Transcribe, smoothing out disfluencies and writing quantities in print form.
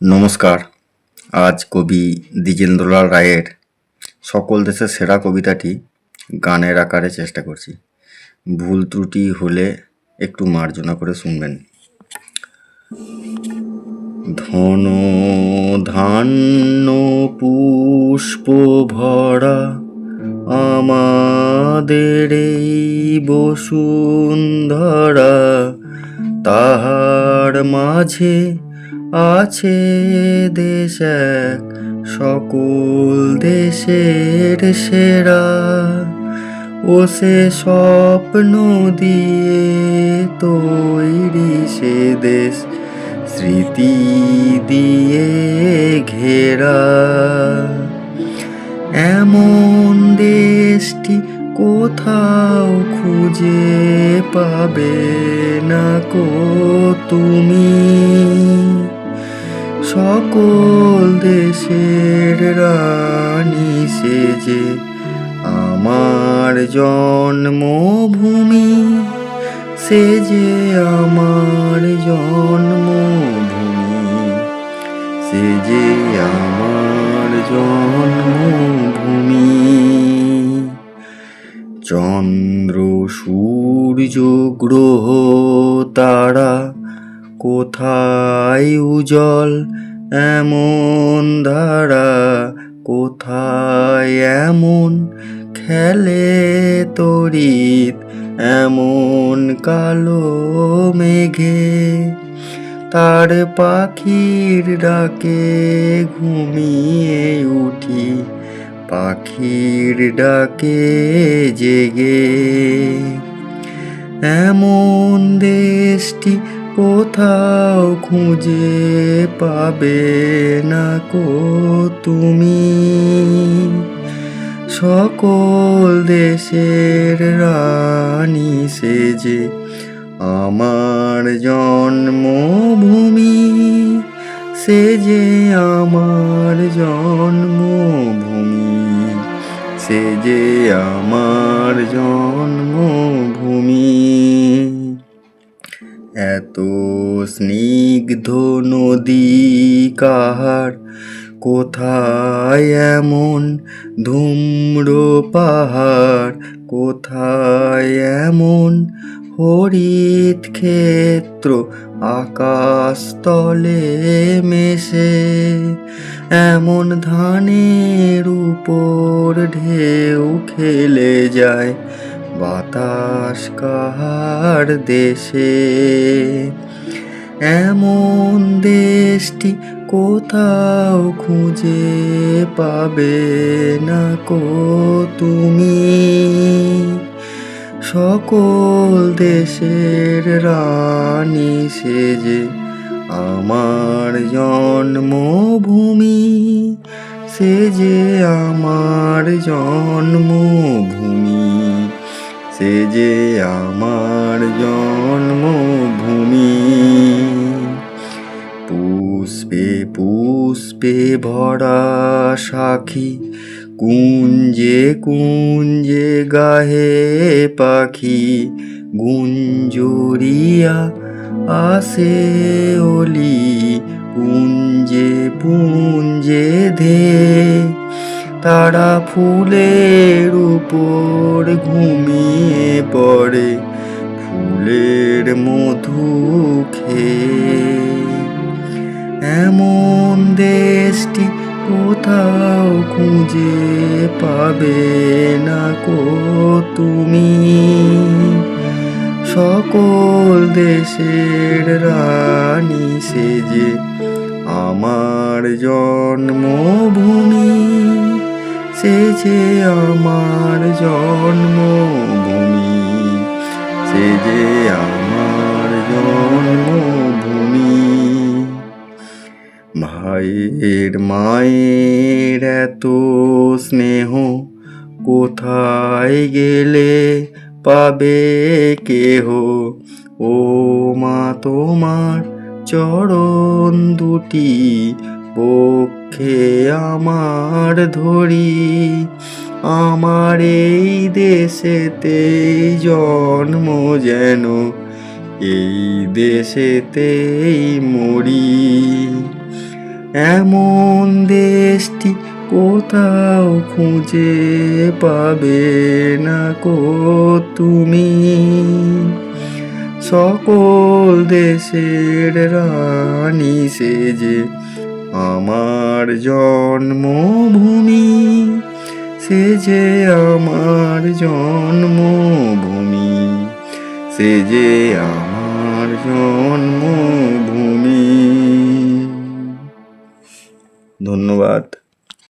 নমস্কার। আজ কবি দ্বিজেন্দ্রলাল রায়ের সকল দেশের সেরা কবিতাটি গানের আকারে চেষ্টা করছি। ভুল ত্রুটি হলে একটু মার্জনা করে শুনবেন। ধন ধান্য পুষ্প ভরা আমাদের এই বসুন্ধরা, তাহার মাঝে আছে দেশ এক সকল দেশের সেরা। ও সে স্বপ্ন দিয়ে তৈরি সে দেশ স্মৃতি দিয়ে ঘেরা। এমন দেশটি কোথাও খুঁজে পাবে না কো তুমি। সকল দেশের রানী সেজে আমার জন্মভূমি, সেজে আমার জন্মভূমি, সেজে আমার জন্মভূমি। চন্দ্র সূর্য গ্রহ তারা কোথায় উজ্জ্বল এমন ধারা, কোথায় এমন খেলে তড়িৎ এমন কালো মেঘে। তার পাখির ডাকে ঘুমিয়ে উঠি, পাখির ডাকে জেগে। এমন দেশটি কোথাও খুঁজে পাবে না কো তুমি। সকল দেশের রানী সেজে আমার জন্মভূমি, সেজে আমার জন্মভূমি, সেজে আমার জন্মভূমি। এত স্নিগ্ধ নদী কাহার, কোথায় এমন ধূম্র পাহাড়, কোথায় এমন হরিত ক্ষেত্র আকাশ তলে মেশে। এমন ধানের উপর ঢেউ খেলে যায় বাতাস কাহার দেশে। এমন দেশটি কোথাও খুঁজে পাবে না কো তুমি। সকল দেশের রানী সেজে আমার জন্মভূমি, সেজে আমার জন্মভূমি, সেজে আমার জন্মভূমি। পুষ্পে পুষ্পে ভরা সাখী, কুঞ্জে কুঞ্জে গাহে পাখি। গুঞ্জরিয়া আসে অলি, পুঞ্জে পুঞ্জে ধে। তারা ফুলের উপর ঘুমিয়ে পড়ে, ফুলের মধু খেয়ে। এমন দেশটি কোথাও খুঁজে পাবে না কো তুমি। সকল দেশের রানী সেজে আমার জন্মভূমি, সেজে আমার জন্মভূমি, সেজে আমার জন্মভূমি। ভাইয়ের মায়ের এত স্নেহ কোথায় গেলে পাবে কেহ। ও মা তোমার চরণ দুটি বক্ষে আমার ধরি। আমার এই দেশেতেই জন্ম যেন এই দেশেতেই মরি। এমন দেশটি কোথাও খুঁজে পাবে না কো তুমি। সকল দেশের রানী সেজে আমার জন্মভূমি, সেজে আমার জন্মভূমি, সেজে আমার জন্মভূমি। ধন্যবাদ।